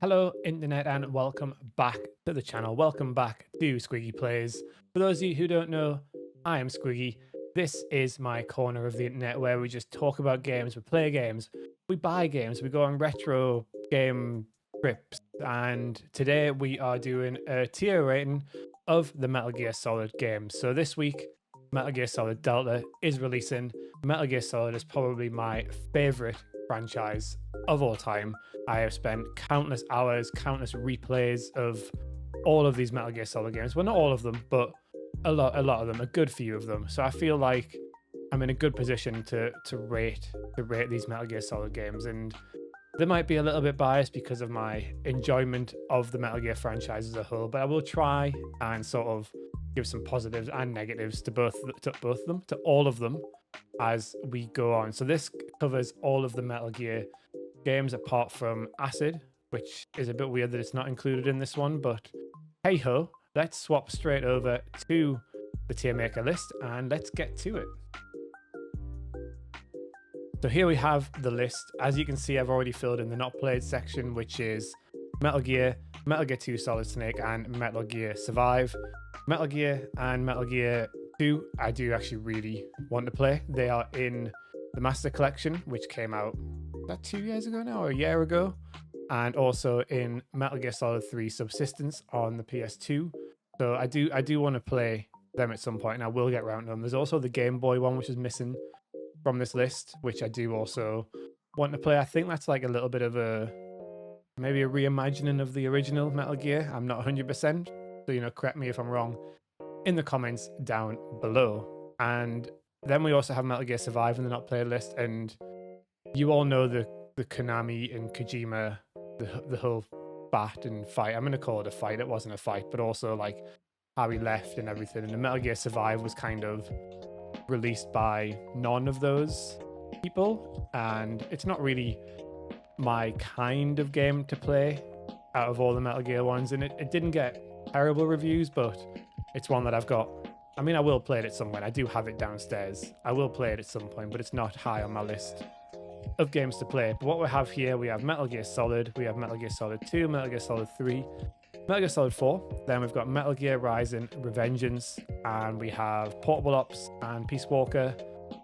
Hello, Internet, and welcome back to the channel. Welcome back to Squiggy Plays. For those of you who don't know, I am Squiggy. This is my corner of the internet where we just talk about games, we play games, we buy games, we go on retro game trips, and today we are doing a tier rating of the Metal Gear Solid games. So this week, Metal Gear Solid Delta is releasing. Metal Gear Solid is probably my favorite franchise of all time. I have spent countless hours, countless replays of all of these Metal Gear Solid games. Well, not all of them, but a lot of them, a good few of them. So I feel like I'm in a good position to rate these Metal Gear Solid games, and they might be a little bit biased because of my enjoyment of the Metal Gear franchise as a whole. But I will try and sort of give some positives and negatives to both of them, to all of them, as we go on. So this covers all of the Metal Gear games apart from Acid, which is a bit weird that it's not included in this one, but hey ho, let's swap straight over to the tier maker list and let's get to it. So here we have the list. As you can see, I've already filled in the not played section, which is Metal Gear, Metal Gear 2 Solid Snake, and Metal Gear Survive. Metal Gear and Metal Gear 2, I do actually really want to play. They are in the Master Collection, which came out about 2 years ago now, or a year ago, and also in Metal Gear Solid 3 Subsistence on the PS2. So I do want to play them at some point, and I will get around to them. There's also the Game Boy one, which is missing from this list, which I do also want to play. I think that's like a little bit of maybe a reimagining of the original Metal Gear. I'm not 100%, so correct me if I'm wrong in the comments down below. And then we also have Metal Gear Survive in the not played list, and you all know the Konami and Kojima, the whole bat and fight. I'm gonna call it a fight. It wasn't a fight, but also like how he left and everything. And the Metal Gear Survive was kind of released by none of those people, and it's not really my kind of game to play out of all the Metal Gear ones. And it didn't get terrible reviews, but it's one that I've got. I mean, I will play it at some point. I do have it downstairs. I will play it at some point, but it's not high on my list of games to play. But what we have here, we have Metal Gear Solid, we have Metal Gear Solid 2, Metal Gear Solid 3, Metal Gear Solid 4, then we've got Metal Gear Rising Revengeance, and we have Portable Ops and Peace Walker.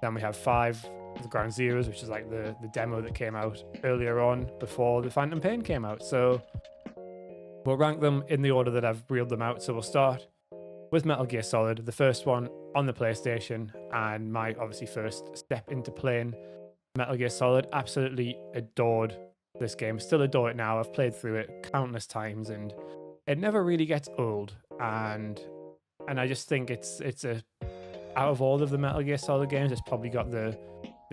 Then we have 5, the Ground Zeroes, which is like the demo that came out earlier on before the Phantom Pain came out. So we'll rank them in the order that I've reeled them out. So we'll start with Metal Gear Solid, the first one on the PlayStation, and my obviously first step into playing Metal Gear Solid. Absolutely adored this game, still adore it now. I've played through it countless times and it never really gets old, and I just think it's a out of all of the Metal Gear Solid games, it's probably got the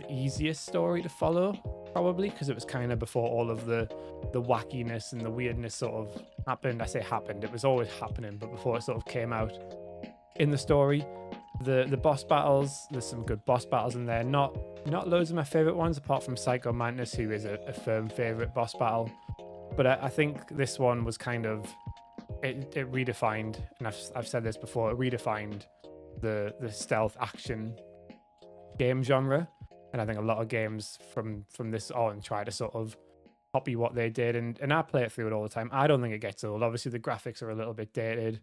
easiest story to follow, probably because it was kind of before all of the wackiness and the weirdness sort of happened. I say happened, it was always happening, but before it sort of came out in the story. The boss battles, there's some good boss battles in there. Not loads of my favorite ones, apart from Psycho Mantis, who is a firm favorite boss battle. But I think this one was kind of it redefined, and I've said this before, it redefined the stealth action game genre. And I think a lot of games from this on try to sort of copy what they did, and I play it through it all the time. I don't think it gets old. Obviously the graphics are a little bit dated.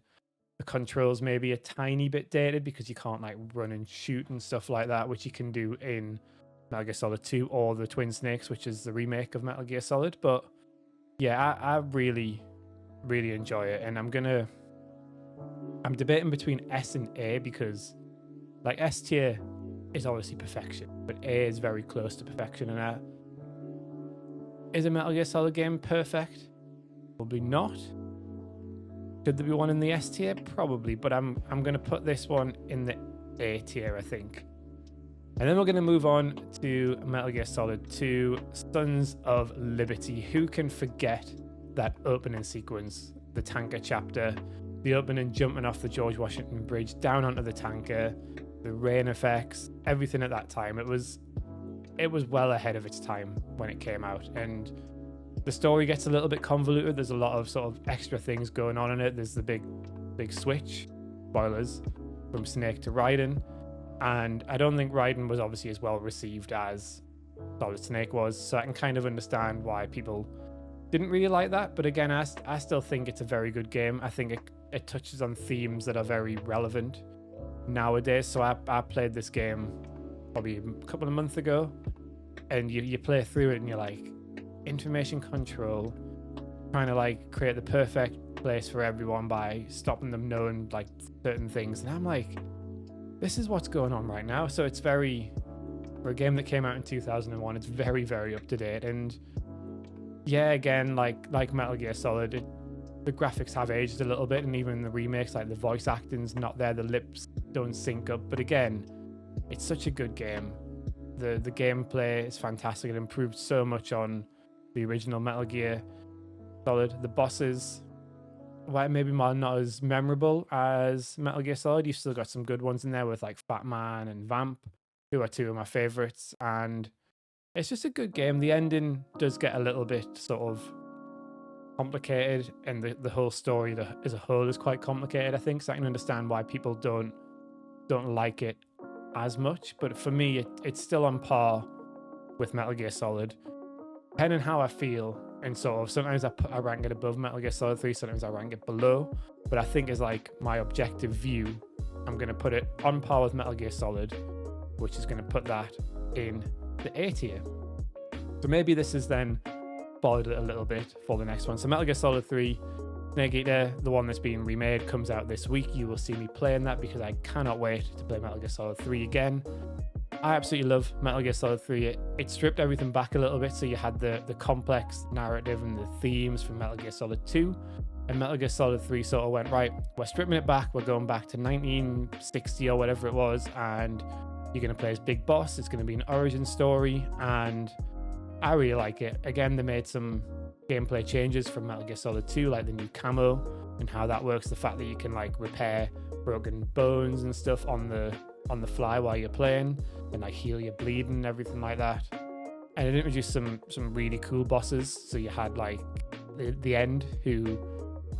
The controls maybe a tiny bit dated because you can't like run and shoot and stuff like that, which you can do in Metal Gear Solid 2 or the Twin Snakes, which is the remake of Metal Gear Solid. But yeah, I really, really enjoy it. And I'm debating between S and A, because like S tier is obviously perfection, but A is very close to perfection. And is a Metal Gear Solid game perfect? Probably not. Should there be one in the S tier? Probably, but I'm going to put this one in the A tier, I think. And then we're going to move on to Metal Gear Solid 2, Sons of Liberty. Who can forget that opening sequence, the tanker chapter, the opening jumping off the George Washington Bridge down onto the tanker, the rain effects, everything at that time. It was well ahead of its time when it came out, and the story gets a little bit convoluted. There's a lot of sort of extra things going on in it. There's the big switch, spoilers, from Snake to Raiden. And I don't think Raiden was obviously as well received as Solid Snake was. So I can kind of understand why people didn't really like that. But again, I still think it's a very good game. I think it touches on themes that are very relevant nowadays. So I played this game probably a couple of months ago, and you play through it and you're like, information control, trying to like create the perfect place for everyone by stopping them knowing like certain things. And I'm like, this is what's going on right now. So it's very, for a game that came out in 2001, it's very, very up to date. And yeah, again, like Metal Gear Solid, the graphics have aged a little bit, and even the remakes, like the voice acting's not there, the lips don't sync up. But again, it's such a good game. The gameplay is fantastic. It improved so much on the original Metal Gear Solid. The bosses, well, maybe not as memorable as Metal Gear Solid. You've still got some good ones in there with like Fat Man and Vamp, who are two of my favorites. And it's just a good game. The ending does get a little bit sort of complicated, and the whole story as a whole is quite complicated, I think. So I can understand why people don't like it as much. But for me, it's still on par with Metal Gear Solid. Depending on how I feel, and sort of sometimes I rank it above Metal Gear Solid 3, sometimes I rank it below. But I think as like my objective view, I'm going to put it on par with Metal Gear Solid, which is going to put that in the A tier. So maybe this is then followed it a little bit for the next one. So Metal Gear Solid 3, Snake Eater, the one that's being remade, comes out this week. You will see me playing that because I cannot wait to play Metal Gear Solid 3 again. I absolutely love Metal Gear Solid 3. It stripped everything back a little bit, so you had the complex narrative and the themes from Metal Gear Solid 2. And Metal Gear Solid 3 sort of went, right, we're stripping it back, we're going back to 1960 or whatever it was, and you're going to play as Big Boss. It's going to be an origin story, and I really like it. Again, they made some gameplay changes from Metal Gear Solid 2, like the new camo and how that works, the fact that you can like repair broken bones and stuff on the fly while you're playing, and like heal your bleeding and everything like that. And it introduced some really cool bosses. So you had like the End, who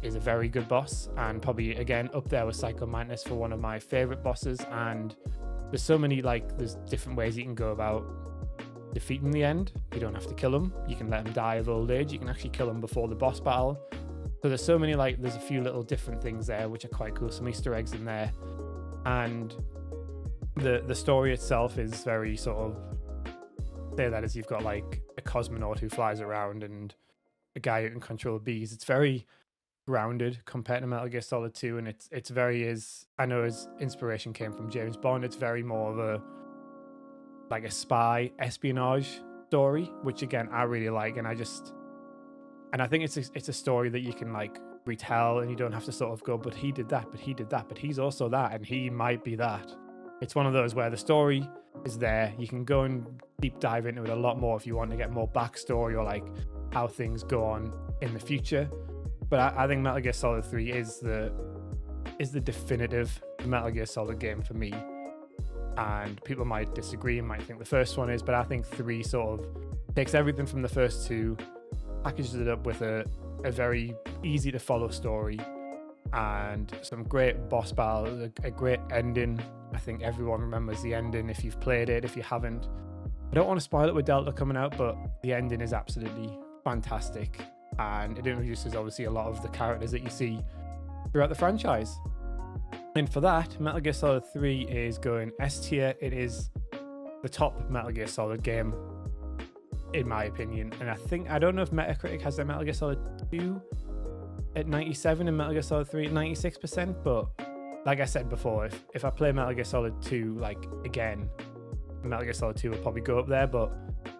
is a very good boss, and probably again up there with Psycho Mantis for one of my favorite bosses. And there's so many, like, there's different ways you can go about defeating the End. You don't have to kill him. You can let him die of old age. You can actually kill him before the boss battle. So there's so many, like, there's a few little different things there which are quite cool. Some Easter eggs in there. And the story itself is very sort of, say that as you've got like a cosmonaut who flies around and a guy who can control bees. It's very grounded compared to Metal Gear Solid 2, and it's very, I know his inspiration came from James Bond. It's very more of a like a spy espionage story, which again I really like, and I think it's a story that you can like retell, and you don't have to sort of go, but he did that, but he's also that, and he might be that. It's one of those where the story is there. You can go and deep dive into it a lot more if you want to get more backstory or like how things go on in the future. But I think Metal Gear Solid 3 is the definitive Metal Gear Solid game for me. And people might disagree and might think the first one is, but I think 3 sort of takes everything from the first 2, packages it up with a very easy to follow story and some great boss battles, a great ending. I think everyone remembers the ending if you've played it. If you haven't, I don't want to spoil it with Delta coming out, but the ending is absolutely fantastic, and it introduces obviously a lot of the characters that you see throughout the franchise. And for that, Metal Gear Solid 3 is going S tier. It is the top Metal Gear Solid game, in my opinion. And I don't know if Metacritic has their Metal Gear Solid 2 at 97 and Metal Gear Solid 3 at 96%, but like I said before, if I play Metal Gear Solid 2 like again, Metal Gear Solid 2 will probably go up there, but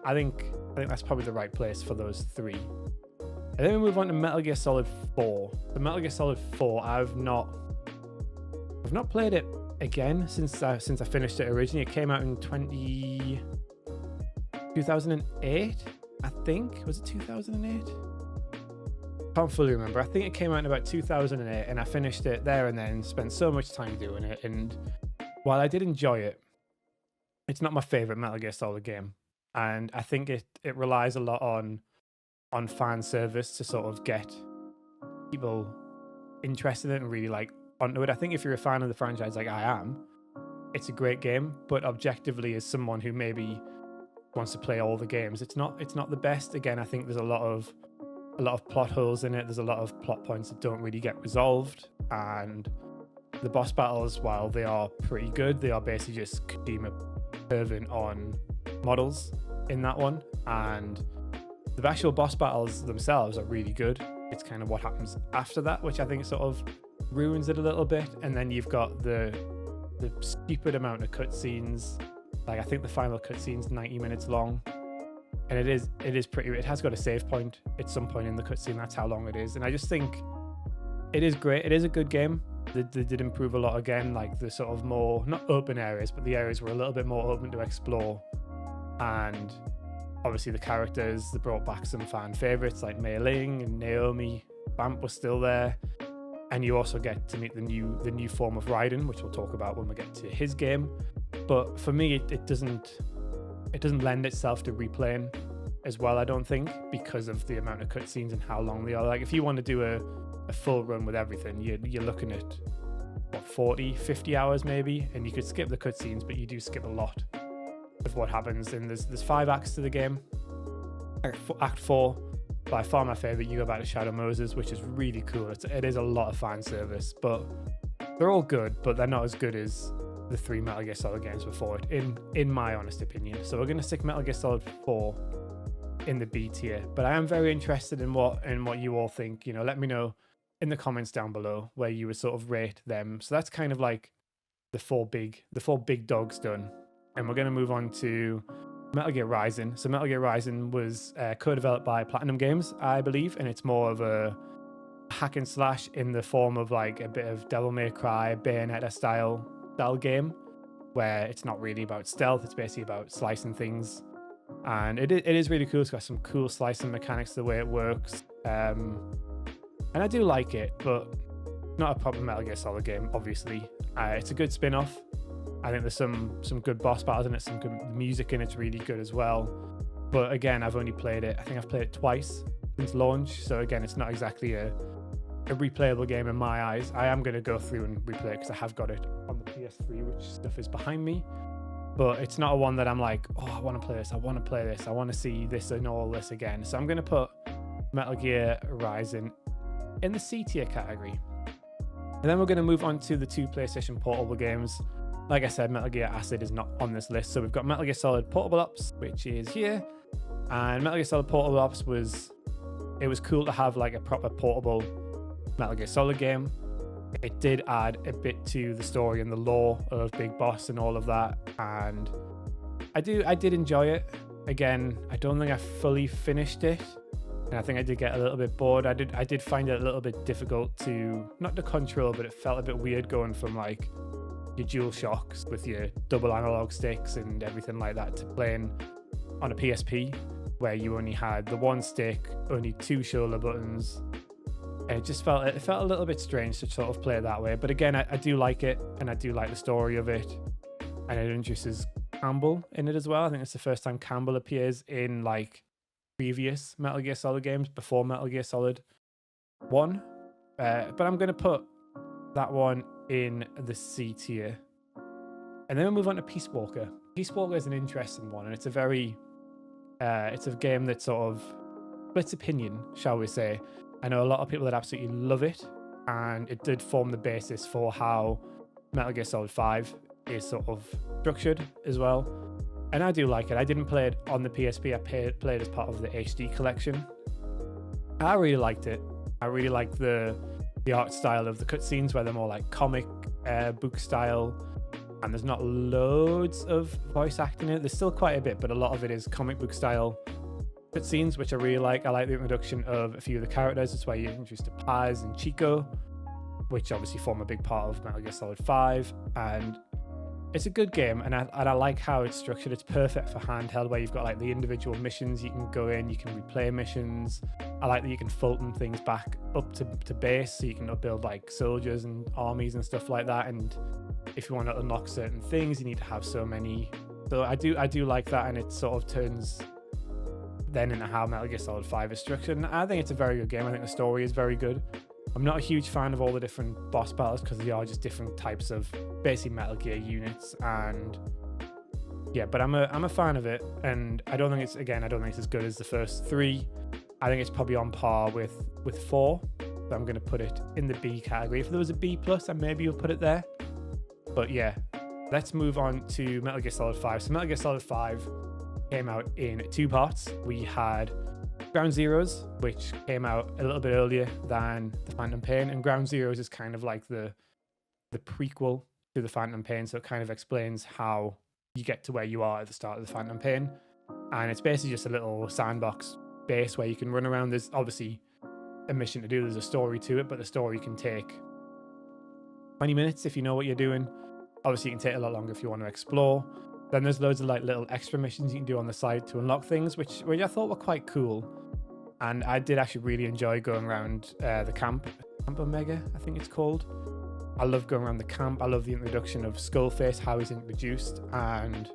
I think that's probably the right place for those 3. And then we move on to Metal Gear Solid 4. The Metal Gear Solid 4, I've not played it again since I finished it originally. It came out in 2008, I think. Was it 2008? Can't fully remember. I think it came out in about 2008, and I finished it there and then, spent so much time doing it. And while I did enjoy it, it's not my favorite Metal Gear Solid game. And I think it relies a lot on fan service to sort of get people interested in it and really like onto it. I think if you're a fan of the franchise like I am, it's a great game, but objectively as someone who maybe wants to play all the games, it's not the best. Again, I think there's a lot of a lot of plot holes in it. There's a lot of plot points that don't really get resolved, and the boss battles, while they are pretty good, they are basically just Kojima perving on models in that one. And the actual boss battles themselves are really good. It's kind of what happens after that, which I think sort of ruins it a little bit. And then you've got the stupid amount of cutscenes. Like, I think the final cutscene's 90 minutes long, and it is pretty. It has got a save point at some point in the cutscene. That's how long it is. And I just think it is great. It is a good game. They did improve a lot again, like the sort of more, not open areas, but the areas were a little bit more open to explore. And obviously the characters, they brought back some fan favorites like Mei Ling and Naomi. Vamp was still there. And you also get to meet the new form of Raiden, which we'll talk about when we get to his game. But for me, it doesn't lend itself to replaying as well, I don't think, because of the amount of cutscenes and how long they are. Like, if you want to do a full run with everything, you're looking at what, 40, 50 hours maybe, and you could skip the cutscenes, but you do skip a lot of what happens. And there's 5 acts to the game. Act 4, by far my favorite, you go back to Shadow Moses, which is really cool. It is a lot of fan service, but they're all good, but they're not as good as the 3 Metal Gear Solid games before it, in my honest opinion. So we're going to stick Metal Gear Solid 4 in the B tier, but I am very interested in what you all think. You know, let me know in the comments down below where you would sort of rate them. So that's kind of like the four big dogs done, and we're going to move on to Metal Gear Rising. So Metal Gear Rising was co-developed by Platinum Games, I believe, and it's more of a hack and slash in the form of like a bit of Devil May Cry, Bayonetta style game, where it's not really about stealth, it's basically about slicing things. And it is really cool. It's got some cool slicing mechanics, the way it works. And I do like it, but not a proper Metal Gear Solid game, obviously. It's a good spin-off. I think there's some good boss battles in it, some good music in it's really good as well. But again, I've only played it, I think I've played it twice since launch. So again, it's not exactly a replayable game in my eyes. I am going to go through and replay it because I have got it on the PS3, which stuff is behind me. But it's not a one that I'm like, oh, I want to play this, I want to play this, I want to see this and all this again. So I'm going to put Metal Gear Rising in the C tier category. And then we're going to move on to the 2 PlayStation Portable games. Like I said, Metal Gear Acid is not on this list. So we've got Metal Gear Solid Portable Ops, which is here. And Metal Gear Solid Portable Ops was cool to have like a proper portable Metal Gear Solid game. It did add a bit to the story and the lore of Big Boss and all of that. And I did enjoy it. Again, I don't think I fully finished it. And I think I did get a little bit bored. I did find it a little bit difficult not to control, but it felt a bit weird going from like your dual shocks with your double analog sticks and everything like that to playing on a PSP where you only had the one stick, only 2 shoulder buttons. And it just felt a little bit strange to sort of play it that way. But again, I do like it, and I do like the story of it. And it introduces Campbell in it as well. I think it's the first time Campbell appears in like previous Metal Gear Solid games before Metal Gear Solid 1. But I'm going to put that one in the C tier. And then we'll move on to Peace Walker. Peace Walker is an interesting one, and it's a game that sort of splits opinion, shall we say. I know a lot of people that absolutely love it, and it did form the basis for how Metal Gear Solid 5 is sort of structured as well. And I do like it. I didn't play it on the PSP, I played it as part of the HD collection. I really liked it. I really liked the art style of the cutscenes, where they're more like comic book style, and there's not loads of voice acting in it. There's still quite a bit, but a lot of it is comic book style cutscenes, which I really like. I like the introduction of a few of the characters. That's why you're introduced to Paz and Chico, which obviously form a big part of Metal Gear Solid 5. And it's a good game, and I like how it's structured. It's perfect for handheld, where you've got like the individual missions you can go in, you can replay missions. I like that you can Fulton things back up to base, so you can build like soldiers and armies and stuff like that. And if you want to unlock certain things, you need to have so many. So I do like that, and it sort of turns then into how Metal Gear Solid 5 is structured. And I think it's a very good game. I think the story is very good. I'm not a huge fan of all the different boss battles because they are just different types of basic Metal Gear units, and yeah, but I'm a fan of it, and I don't think it's as good as the first 3, I think it's probably on par with 4. So I'm going to put it in the B category. If there was a B plus, I maybe will put it there. But yeah, let's move on to Metal Gear Solid 5. So Metal Gear Solid 5 came out in 2 parts. We had Ground Zeroes, which came out a little bit earlier than the Phantom Pain, and Ground Zeroes is kind of like the prequel to the Phantom Pain, so it kind of explains how you get to where you are at the start of the Phantom Pain. And it's basically just a little sandbox base where you can run around. There's obviously a mission to do, there's a story to it, but the story can take 20 minutes if you know what you're doing. Obviously, it can take a lot longer if you want to explore. Then there's loads of like little extra missions you can do on the side to unlock things, which I thought were quite cool. And I did actually really enjoy going around the Camp Omega, I think it's called. I love going around the camp. I love the introduction of Skullface, how he's introduced, and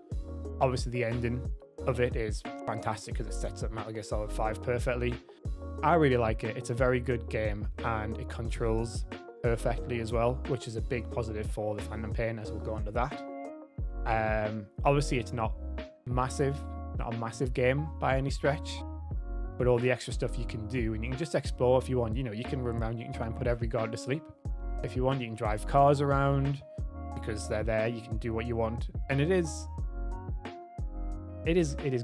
obviously the ending of it is fantastic because it sets up Metal Gear Solid 5 perfectly. I really like it. It's a very good game and it controls perfectly as well, which is a big positive for the Phantom Pain, as we'll go on to that. Obviously it's not a massive game by any stretch, but all the extra stuff you can do, and you can just explore if you want. You know, you can run around, you can try and put every guard to sleep. If you want, you can drive cars around because they're there, you can do what you want. And it is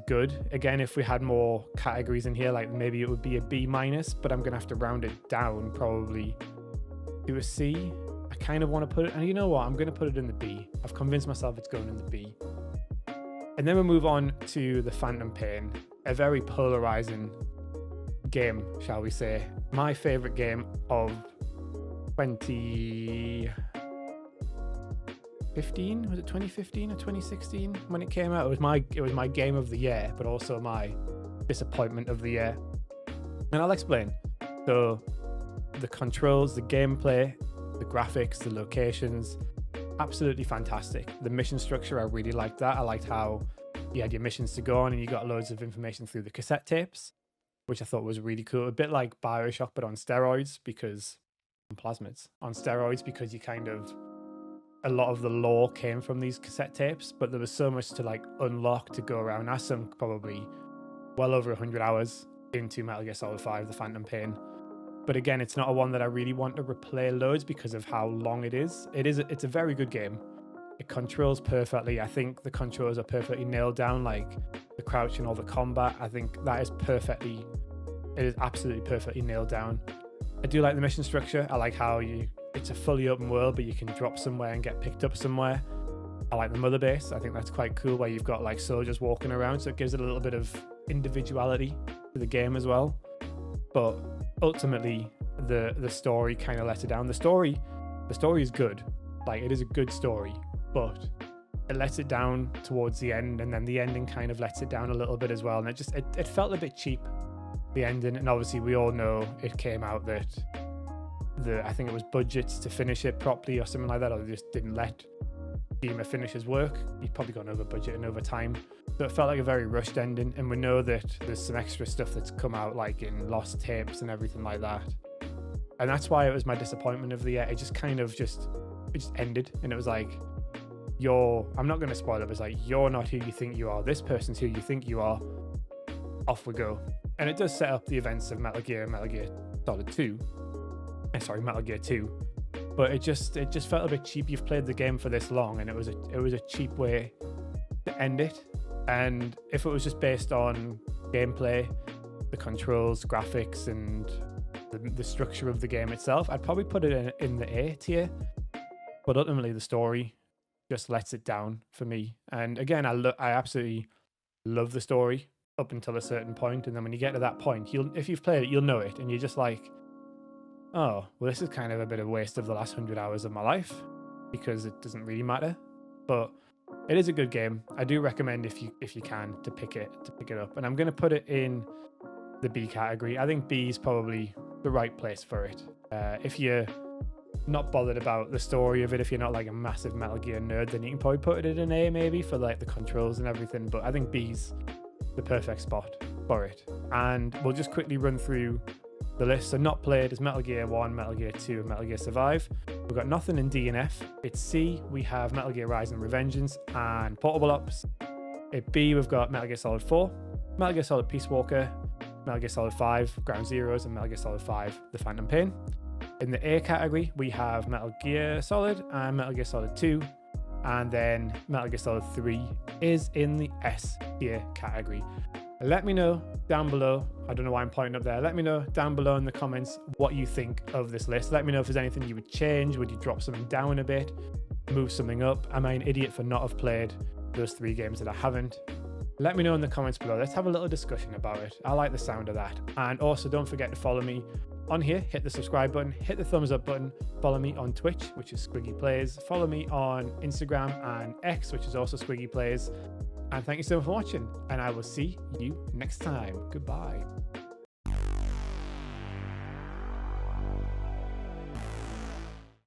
good. Again, if we had more categories in here, like maybe it would be a B minus, but I'm gonna have to round it down probably to a C. I kind of want to put it, and you know what, I'm gonna put it in the B. I've convinced myself it's going in the B. And then we'll move on to the Phantom Pain, a very polarizing game, shall we say. My favorite game of 2015, was it 2015 or 2016 when it came out? It was my game of the year, but also my disappointment of the year. And I'll explain. So the controls, the gameplay, the graphics, the locations, absolutely fantastic. The mission structure, I really liked that. I liked how you had your missions to go on and you got loads of information through the cassette tapes, which I thought was really cool. A bit like BioShock, but on steroids, because plasmids on steroids, because you kind of, a lot of the lore came from these cassette tapes, but there was so much to like unlock to go around. I sunk probably well over 100 hours into Metal Gear Solid 5, the Phantom Pain. But again, it's not a one that I really want to replay loads because of how long it is. It's a very good game. It controls perfectly. I think the controls are perfectly nailed down, like the crouch and all the combat. I think that is absolutely perfectly nailed down. I do like the mission structure. I like how it's a fully open world, but you can drop somewhere and get picked up somewhere. I like the mother base. I think that's quite cool, where you've got like soldiers walking around, so it gives it a little bit of individuality to the game as well. But ultimately, the story kind of lets it down. The story is good. Like, it is a good story, but it lets it down towards the end, and then the ending kind of lets it down a little bit as well. And it felt a bit cheap, the ending. And obviously we all know it came out that I think it was budgets to finish it properly or something like that, or they just didn't let Kojima finish his work. He'd probably gone over budget and over time, so it felt like a very rushed ending. And we know that there's some extra stuff that's come out, like in lost tapes and everything like that, and that's why it was my disappointment of the year. It just kind of just ended, and it was like, I'm not going to spoil it, but it's like, you're not who you think you are, this person's who you think you are, off we go. And it does set up the events of Metal Gear Solid 2. Metal Gear 2. But it just felt a bit cheap. You've played the game for this long, and it was a cheap way to end it. And if it was just based on gameplay, the controls, graphics, and the structure of the game itself, I'd probably put it in the A tier. But ultimately, the story just lets it down for me. And again, I absolutely love the story up until a certain point, and then when you get to that point, if you've played it, you'll know it, and you're just like, oh, well, this is kind of a bit of a waste of the last 100 hours of my life, because it doesn't really matter. But it is a good game. I do recommend, if you can, to pick it up. And I'm going to put it in the B category. I think B is probably the right place for it. If you're not bothered about the story of it, if you're not like a massive Metal Gear nerd, then you can probably put it in A maybe for like the controls and everything. But I think B's the perfect spot for it. And we'll just quickly run through the list. So not played is Metal Gear 1, Metal Gear 2, and Metal Gear Survive. We've got nothing in D and F. It's C, we have Metal Gear Rise and Revengeance and Portable Ops. At B, we've got Metal Gear Solid 4, Metal Gear Solid Peace Walker, Metal Gear Solid 5 Ground Zeroes and Metal Gear Solid 5 The Phantom Pain. In the A category, we have Metal Gear Solid and Metal Gear Solid 2. And then Metal Gear Solid 3 is in the S tier category. Let me know down below. I don't know why I'm pointing up there. Let me know down below in the comments what you think of this list. Let me know if there's anything you would change. Would you drop something down a bit? Move something up? Am I an idiot for not have played those 3 games that I haven't? Let me know in the comments below. Let's have a little discussion about it. I like the sound of that. And also don't forget to follow me on here. Hit the subscribe button, hit the thumbs up button. Follow me on Twitch, which is Squiggy Plays. Follow me on Instagram and X, which is also Squiggy Plays. And thank you so much for watching, and I will see you next time. Goodbye.